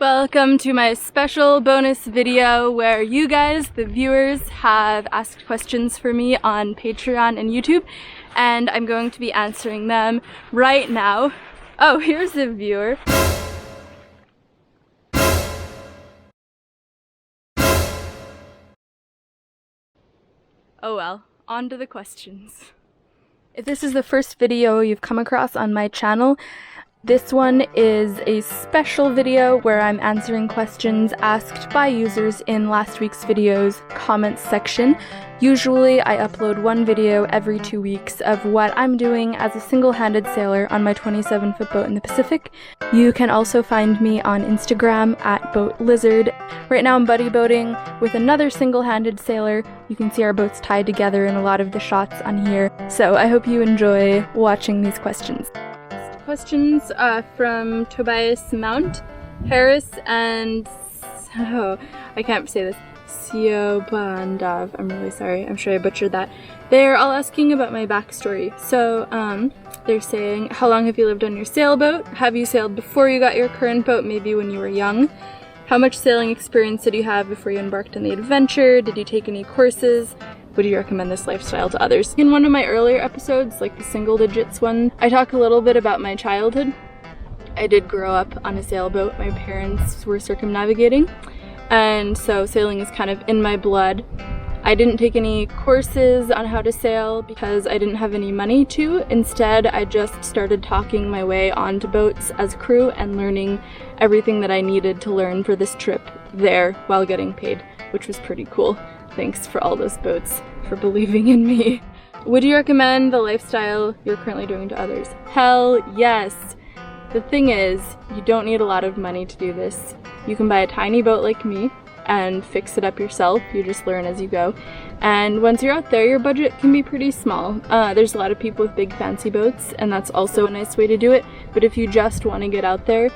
Welcome to my special bonus video where you guys, the viewers, have asked questions for me on Patreon and YouTube, and I'm going to be answering them right now. Oh, here's the viewer. Oh well, on to the questions. If this is the first video you've come across on my channel, this one is a special video where I'm answering questions asked by users in last week's video's comments section. Usually I upload one video every 2 weeks of what I'm doing as a single-handed sailor on my 27-foot boat in the Pacific. You can also find me on Instagram at BoatLizard. Right now I'm buddy boating with another single-handed sailor. You can see our boats tied together in a lot of the shots on here. So I hope you enjoy watching these questions. Questions from Tobias Mount, Harris, and I can't say this, Siobhandav. I'm really sorry, I'm sure I butchered that. They're all asking about my backstory. So they're saying, how long have you lived on your sailboat? Have you sailed before you got your current boat, maybe when you were young? How much sailing experience did you have before you embarked on the adventure? Did you take any courses? Would you recommend this lifestyle to others? In one of my earlier episodes, like the single digits one, I talk a little bit about my childhood. I did grow up on a sailboat. My parents were circumnavigating, and so sailing is kind of in my blood. I didn't take any courses on how to sail because I didn't have any money to. Instead, I just started talking my way onto boats as crew and learning everything that I needed to learn for this trip there while getting paid, which was pretty cool. Thanks for all those boats for believing in me. Would you recommend the lifestyle you're currently doing to others? Hell yes! The thing is, you don't need a lot of money to do this. You can buy a tiny boat like me and fix it up yourself. You just learn as you go. And once you're out there, your budget can be pretty small. There's a lot of people with big fancy boats, and that's also a nice way to do it. But if you just want to get out there,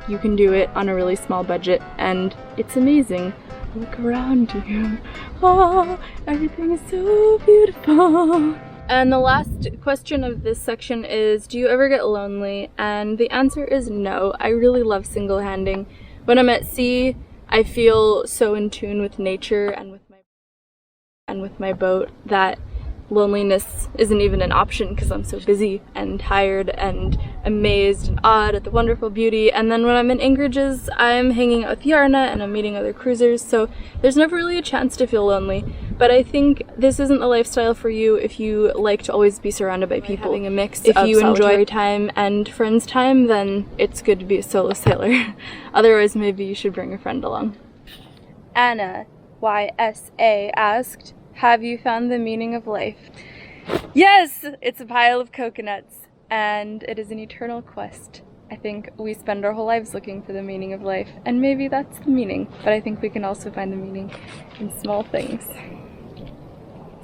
you can do it on a really small budget, and it's amazing. Look around you. Oh, everything is so beautiful. And the last question of this section is, do you ever get lonely? And the answer is no. I really love single-handing. When I'm at sea, I feel so in tune with nature and with my boat that loneliness isn't even an option because I'm so busy and tired and amazed and awed at the wonderful beauty. And then when I'm in anchorages, I'm hanging out with Yarna and I'm meeting other cruisers, so there's never really a chance to feel lonely. But I think this isn't the lifestyle for you if you like to always be surrounded by people. Having a mix if you enjoy time and friends time, then it's good to be a solo sailor. Otherwise, maybe you should bring a friend along. Anna, YSA, asked, have you found the meaning of life? Yes! It's a pile of coconuts, and it is an eternal quest. I think we spend our whole lives looking for the meaning of life, and maybe that's the meaning, but I think we can also find the meaning in small things.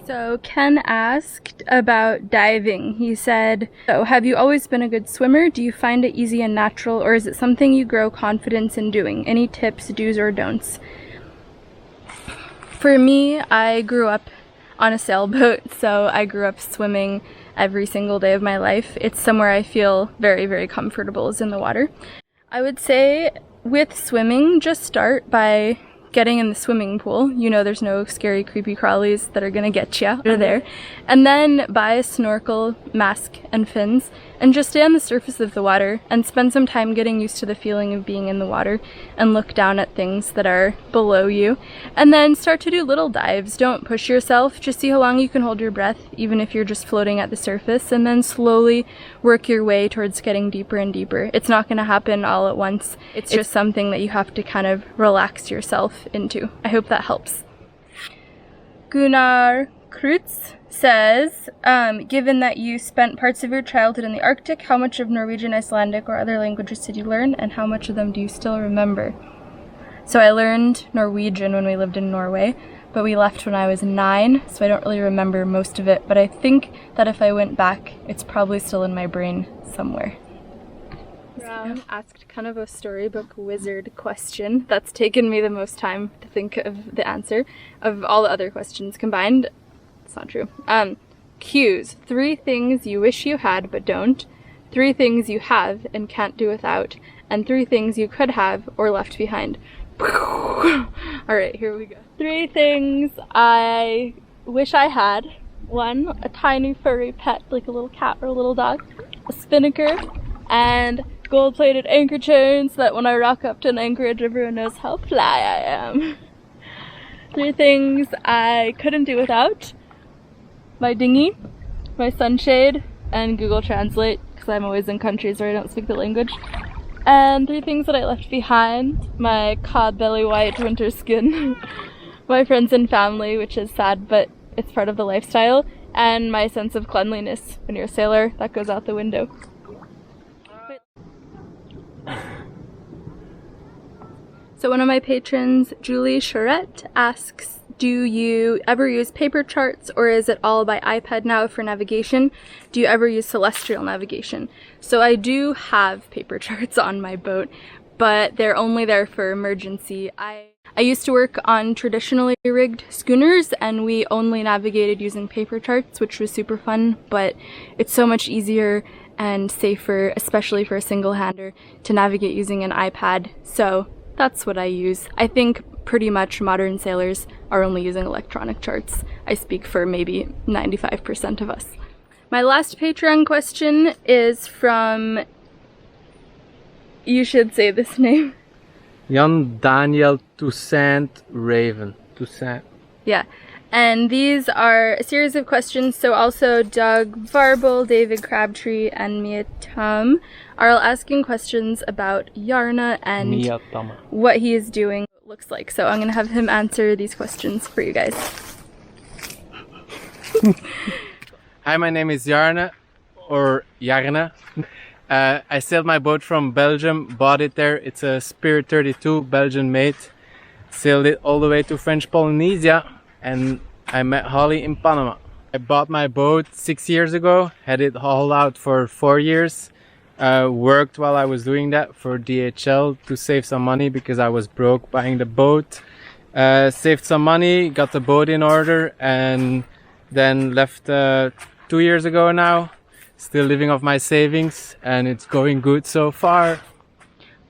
So Ken asked about diving. He said, so have you always been a good swimmer? Do you find it easy and natural, or is it something you grow confidence in doing? Any tips, do's or don'ts? For me, I grew up on a sailboat, so I grew up swimming every single day of my life. It's somewhere I feel very, very comfortable is in the water. I would say with swimming, just start by getting in the swimming pool. You know there's no scary creepy crawlies that are gonna get you out of there. And then buy a snorkel, mask, and fins, and just stay on the surface of the water and spend some time getting used to the feeling of being in the water and look down at things that are below you. And then start to do little dives. Don't push yourself, just see how long you can hold your breath, even if you're just floating at the surface, and then slowly work your way towards getting deeper and deeper. It's not gonna happen all at once. It's just something that you have to kind of relax yourself into. I hope that helps. Gunnar Krutz says, given that you spent parts of your childhood in the Arctic, how much of Norwegian, Icelandic, or other languages did you learn, and how much of them do you still remember? So I learned Norwegian when we lived in Norway, but we left when I was 9, so I don't really remember most of it, but I think that if I went back, it's probably still in my brain somewhere. Brown asked kind of a storybook wizard question. That's taken me the most time to think of the answer of all the other questions combined. It's not true. Cues. 3 things you wish you had but don't. 3 things you have and can't do without. and 3 things you could have or left behind. Alright, here we go. 3 things I wish I had. 1, a tiny furry pet, like a little cat or a little dog, a spinnaker, and gold-plated anchor chains so that when I rock up to an anchorage, everyone knows how fly I am. 3 things I couldn't do without: my dinghy, my sunshade, and Google Translate, because I'm always in countries where I don't speak the language. And 3 things that I left behind: my cod belly white winter skin, my friends and family, which is sad, but it's part of the lifestyle, and my sense of cleanliness. When you're a sailor, that goes out the window. So one of my patrons, Julie Charette, asks, do you ever use paper charts, or is it all by iPad now for navigation? Do you ever use celestial navigation? So I do have paper charts on my boat, but they're only there for emergency. I used to work on traditionally rigged schooners, and we only navigated using paper charts, which was super fun, but it's so much easier and safer, especially for a single-hander, to navigate using an iPad. So that's what I use. I think pretty much modern sailors are only using electronic charts. I speak for maybe 95% of us. My last Patreon question is from, you should say this name. Jan Daniel Toussaint Raven. Toussaint. Yeah. And these are a series of questions, so also Doug Varble, David Crabtree, and Mia Tum are all asking questions about Yarna and what he is doing looks like. So I'm going to have him answer these questions for you guys. Hi, my name is Yarna, or Yarna. I sailed my boat from Belgium, bought it there. It's a Spirit 32, Belgian made. Sailed it all the way to French Polynesia, and I met Holly in Panama. I bought my boat 6 years ago, had it hauled out for 4 years. Worked while I was doing that for DHL to save some money because I was broke buying the boat. Saved some money, got the boat in order, and then left 2 years ago now. Still living off my savings, and it's going good so far.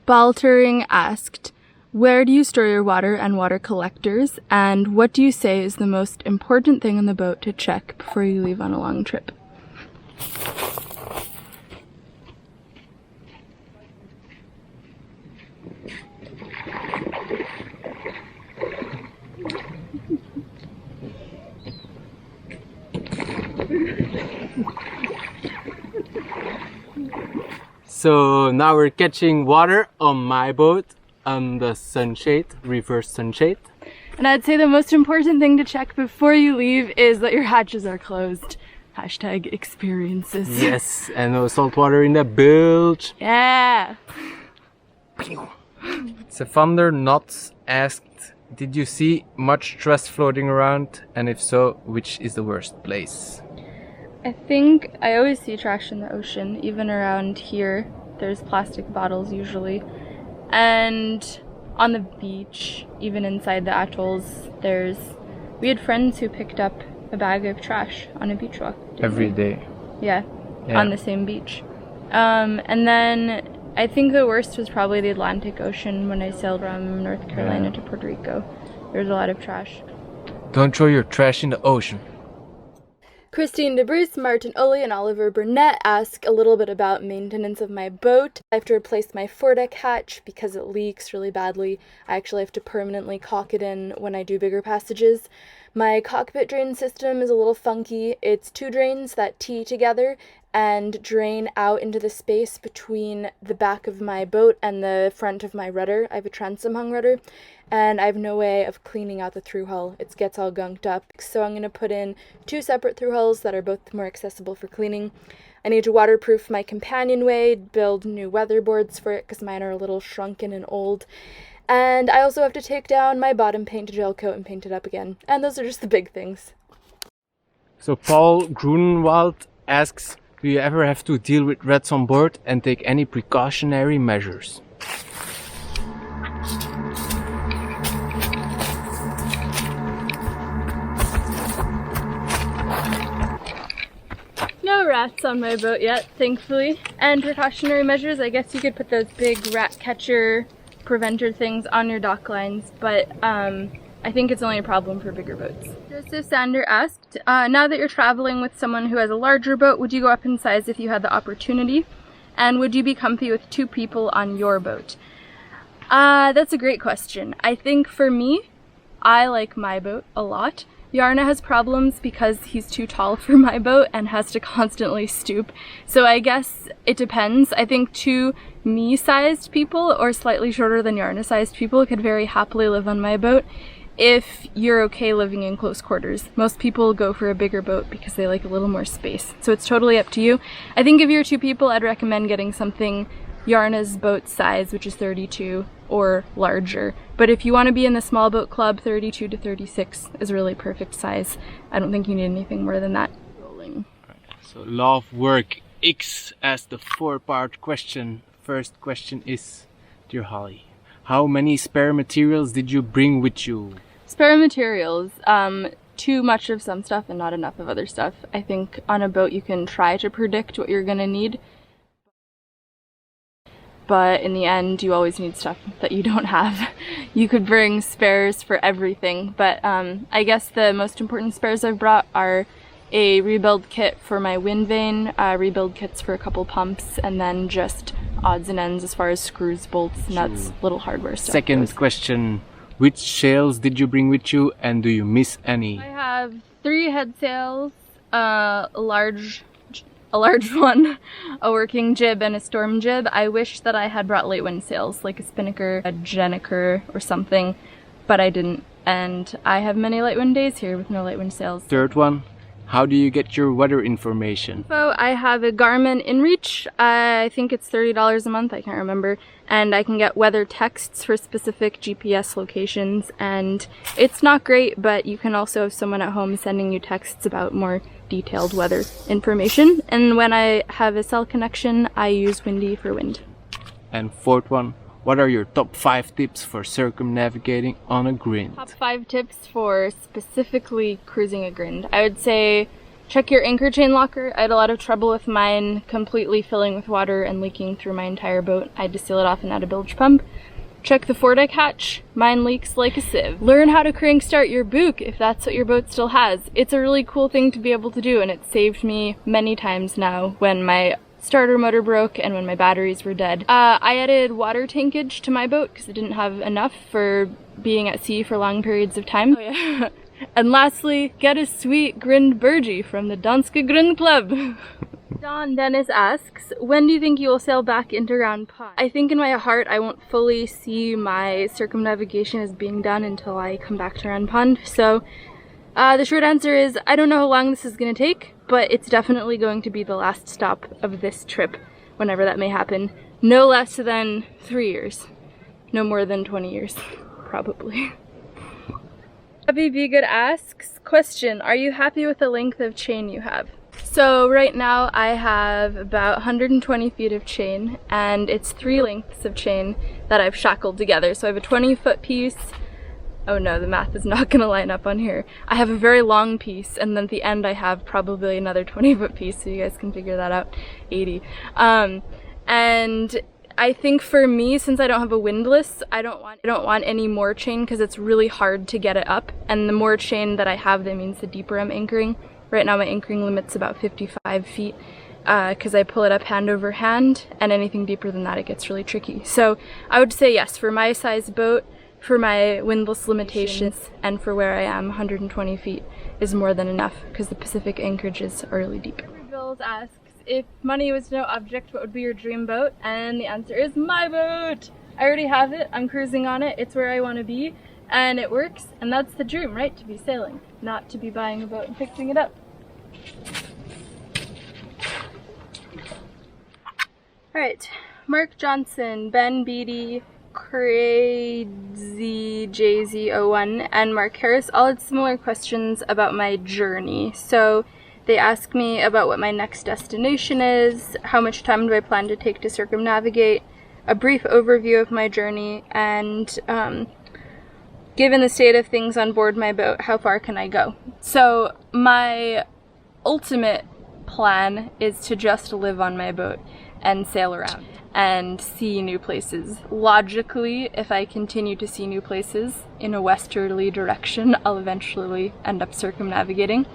Baltering asked, where do you store your water and water collectors, and what do you say is the most important thing on the boat to check before you leave on a long trip? So now we're catching water on my boat on the sunshade, reverse sunshade. And I'd say the most important thing to check before you leave is that your hatches are closed. Hashtag experiences. Yes, and no salt water in the bilge. Yeah. Sefander Knots asked, did you see much trash floating around? And if so, which is the worst place? I think I always see trash in the ocean, even around here. There's plastic bottles usually. And on the beach, even inside the atolls, we had friends who picked up a bag of trash on a beach walk. Every day. Yeah, on the same beach. And then I think the worst was probably the Atlantic Ocean when I sailed from North Carolina to Puerto Rico. There was a lot of trash. Don't throw your trash in the ocean. Christine DeBruce, Martin Oley, and Oliver Burnett ask a little bit about maintenance of my boat. I have to replace my foredeck hatch because it leaks really badly. I actually have to permanently caulk it in when I do bigger passages. My cockpit drain system is a little funky. It's 2 drains that tee together and drain out into the space between the back of my boat and the front of my rudder. I have a transom hung rudder, and I have no way of cleaning out the through hull. It gets all gunked up. So I'm going to put in 2 separate through hulls that are both more accessible for cleaning. I need to waterproof my companionway, build new weatherboards for it because mine are a little shrunken and old. And I also have to take down my bottom paint to gel coat and paint it up again. And those are just the big things. So Paul Grunwald asks, do you ever have to deal with rats on board and take any precautionary measures? No rats. rats on my boat yet, thankfully. And precautionary measures, I guess you could put those big rat catcher preventer things on your dock lines, but I think it's only a problem for bigger boats. Joseph Sander asked, now that you're traveling with someone who has a larger boat, would you go up in size if you had the opportunity? And would you be comfy with 2 people on your boat? That's a great question. I think for me, I like my boat a lot. Yarna has problems because he's too tall for my boat and has to constantly stoop. So I guess it depends. I think 2 me-sized people or slightly shorter than Yarna-sized people could very happily live on my boat if you're okay living in close quarters. Most people go for a bigger boat because they like a little more space. So it's totally up to you. I think if you're 2 people, I'd recommend getting something Yarna's boat size, which is 32 or larger. But if you want to be in the small boat club, 32 to 36 is really perfect size. I don't think you need anything more than that. Rolling. So love work X as the 4-part question. First question is, dear Holly, how many spare materials did you bring with you? Spare materials, too much of some stuff and not enough of other stuff. I think on a boat you can try to predict what you're gonna need, but in the end you always need stuff that you don't have. You could bring spares for everything, but I guess the most important spares I've brought are a rebuild kit for my wind vane, rebuild kits for a couple pumps, and then just odds and ends as far as screws, bolts, nuts, little hardware stuff. Second question, which sails did you bring with you and do you miss any? I have 3 head sails, a large one, a working jib, and a storm jib. I wish that I had brought light wind sails, like a spinnaker, a gennaker, or something, but I didn't. And I have many light wind days here with no light wind sails. Third one, how do you get your weather information? So I have a Garmin InReach. I think it's $30 a month, I can't remember. And I can get weather texts for specific GPS locations. And it's not great, but you can also have someone at home sending you texts about more detailed weather information. And when I have a cell connection, I use Windy for wind. And fourth one, what are your top 5 tips for circumnavigating on a grind? Top 5 tips for specifically cruising a grind. I would say check your anchor chain locker. I had a lot of trouble with mine completely filling with water and leaking through my entire boat. I had to seal it off and add a bilge pump. Check the foredeck hatch. Mine leaks like a sieve. Learn how to crank start your book if that's what your boat still has. It's a really cool thing to be able to do, and it saved me many times now when my starter motor broke and when my batteries were dead. I added water tankage to my boat because it didn't have enough for being at sea for long periods of time. Oh, yeah. And lastly, get a sweet grind burgie from the Danske Grind Club. Don Dennis asks, when do you think you will sail back into Round Pond? I think in my heart I won't fully see my circumnavigation as being done until I come back to Round Pond. So the short answer is I don't know how long this is going to take, but it's definitely going to be the last stop of this trip, whenever that may happen. No less than 3 years. No more than 20 years, probably. Abby Be Good asks, question, are you happy with the length of chain you have? So right now I have about 120 feet of chain, and it's 3 lengths of chain that I've shackled together. So I have a 20-foot piece. Oh no, the math is not going to line up on here. I have a very long piece, and then at the end I have probably another 20-foot piece, so you guys can figure that out. 80. And I think for me, since I don't have a windlass, I don't want any more chain because it's really hard to get it up. And the more chain that I have, that means the deeper I'm anchoring. Right now my anchoring limit's about 55 feet because I pull it up hand over hand, and anything deeper than that it gets really tricky. So I would say yes, for my size boat, for my windlass limitations, and for where I am, 120 feet is more than enough because the Pacific anchorages are really deep. Bills asks, if money was no object, what would be your dream boat? And the answer is my boat! I already have it, I'm cruising on it, it's where I want to be, and it works, and that's the dream, right? To be sailing, not to be buying a boat and fixing it up. Alright, Mark Johnson, Ben Beatty, Crazy JZ01, and Mark Harris all had similar questions about my journey. So they ask me about what my next destination is, how much time do I plan to take to circumnavigate, a brief overview of my journey, and given the state of things on board my boat, how far can I go? So my ultimate plan is to just live on my boat and sail around and see new places. Logically, if I continue to see new places in a westerly direction, I'll eventually end up circumnavigating.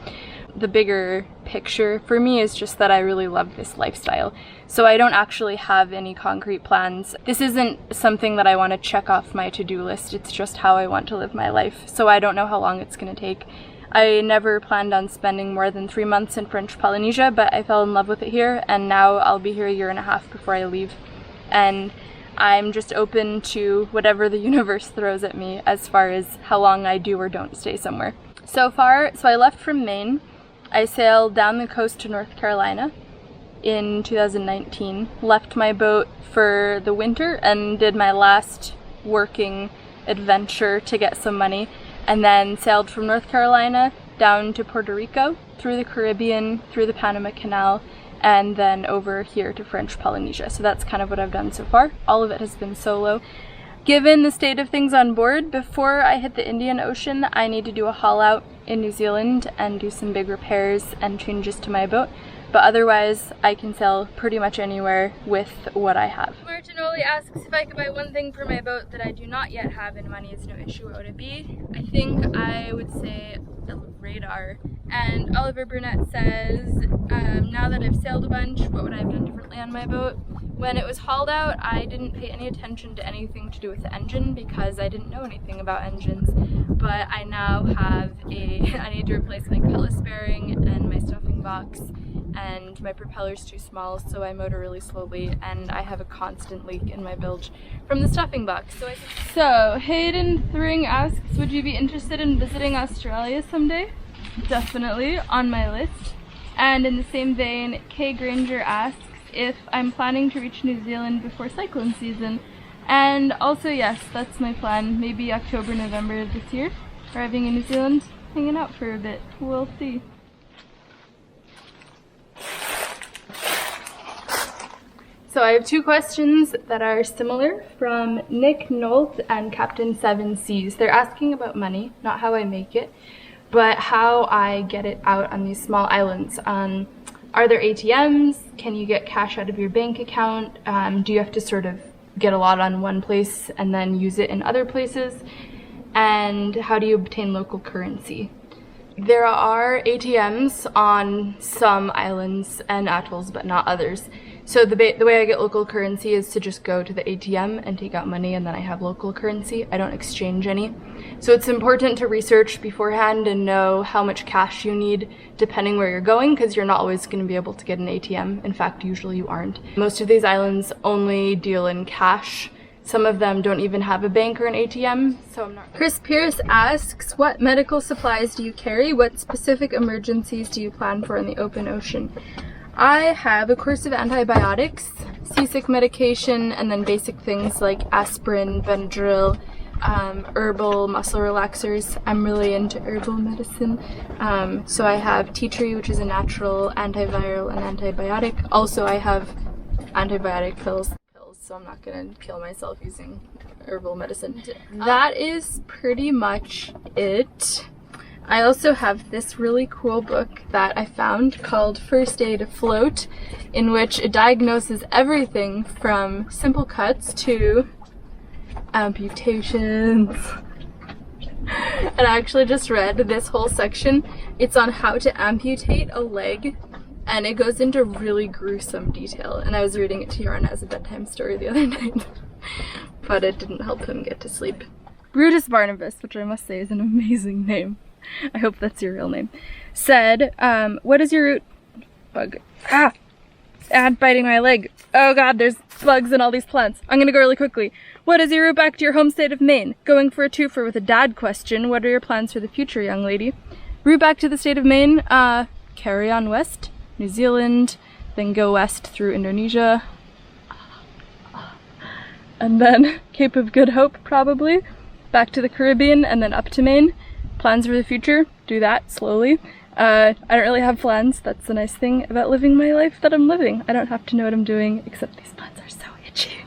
The bigger picture for me is just that I really love this lifestyle. So I don't actually have any concrete plans. This isn't something that I want to check off my to-do list. It's just how I want to live my life. So I don't know how long it's going to take. I never planned on spending more than 3 months in French Polynesia, but I fell in love with it here, and now I'll be here a year and a half before I leave. And I'm just open to whatever the universe throws at me as far as how long I do or don't stay somewhere. So I left from Maine. I sailed down the coast to North Carolina in 2019, left my boat for the winter and did my last working adventure to get some money, and then sailed from North Carolina down to Puerto Rico, through the Caribbean, through the Panama Canal, and then over here to French Polynesia. So that's kind of what I've done so far. All of it has been solo. Given the state of things on board, before I hit the Indian Ocean, I need to do a haul out in New Zealand and do some big repairs and changes to my boat. But otherwise, I can sail pretty much anywhere with what I have. Martinoli asks if I could buy one thing for my boat that I do not yet have and money is no issue, what would it be? I think I would say a radar. And Oliver Burnett says, now that I've sailed a bunch, what would I have done differently on my boat? When it was hauled out, I didn't pay any attention to anything to do with the engine because I didn't know anything about engines. But I now have I need to replace my cutlass bearing and my stuffing box, and my propeller's too small, so I motor really slowly, and I have a constant leak in my bilge from the stuffing box. So Hayden Thring asks, would you be interested in visiting Australia someday? Definitely on my list. And in the same vein, Kay Granger asks if I'm planning to reach New Zealand before cyclone season. And also yes, that's my plan. Maybe October, November this year. Arriving in New Zealand, hanging out for a bit. We'll see. So I have two questions that are similar from Nick Nolt and Captain Seven Seas. They're asking about money, not how I make it, but how I get it out on these small islands. Are there ATMs? Can you get cash out of your bank account? Do you have to sort of get a lot on one place and then use it in other places? And how do you obtain local currency? There are ATMs on some islands and atolls, but not others. So the way I get local currency is to just go to the ATM and take out money, and then I have local currency. I don't exchange any. So it's important to research beforehand and know how much cash you need depending where you're going, because you're not always going to be able to get an ATM. In fact, usually you aren't. Most of these islands only deal in cash. Some of them don't even have a bank or an ATM, so I'm not. Chris Pierce asks, what medical supplies do you carry? What specific emergencies do you plan for in the open ocean? I have a course of antibiotics, seasick medication, and then basic things like aspirin, Benadryl, herbal muscle relaxers. I'm really into herbal medicine. So I have tea tree, which is a natural antiviral and antibiotic. Also, I have antibiotic pills, so I'm not gonna kill myself using herbal medicine. That is pretty much it. I also have this really cool book that I found called First Aid Afloat, in which it diagnoses everything from simple cuts to amputations. And I actually just read this whole section. It's on how to amputate a leg, and it goes into really gruesome detail. And I was reading it to Yarna as a bedtime story the other night, but it didn't help him get to sleep. Brutus Barnabas, which I must say is an amazing name. I hope that's your real name, said, what is your route? Bug. Biting my leg. Oh god, there's bugs in all these plants. I'm gonna go really quickly. What is your route back to your home state of Maine? Going for a twofer with a dad question. What are your plans for the future, young lady? Route back to the state of Maine, carry on west, New Zealand, then go west through Indonesia, and then Cape of Good Hope probably, back to the Caribbean, and then up to Maine. Plans for the future, do that slowly. I don't really have plans. That's the nice thing about living my life that I'm living. I don't have to know what I'm doing, except these plants are so itchy.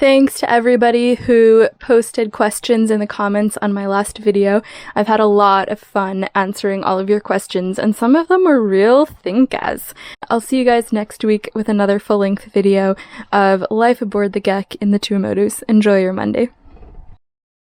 Thanks to everybody who posted questions in the comments on my last video. I've had a lot of fun answering all of your questions, and some of them were real think-as. I'll see you guys next week with another full-length video of life aboard the Gek in the Tuamotus. Enjoy your Monday.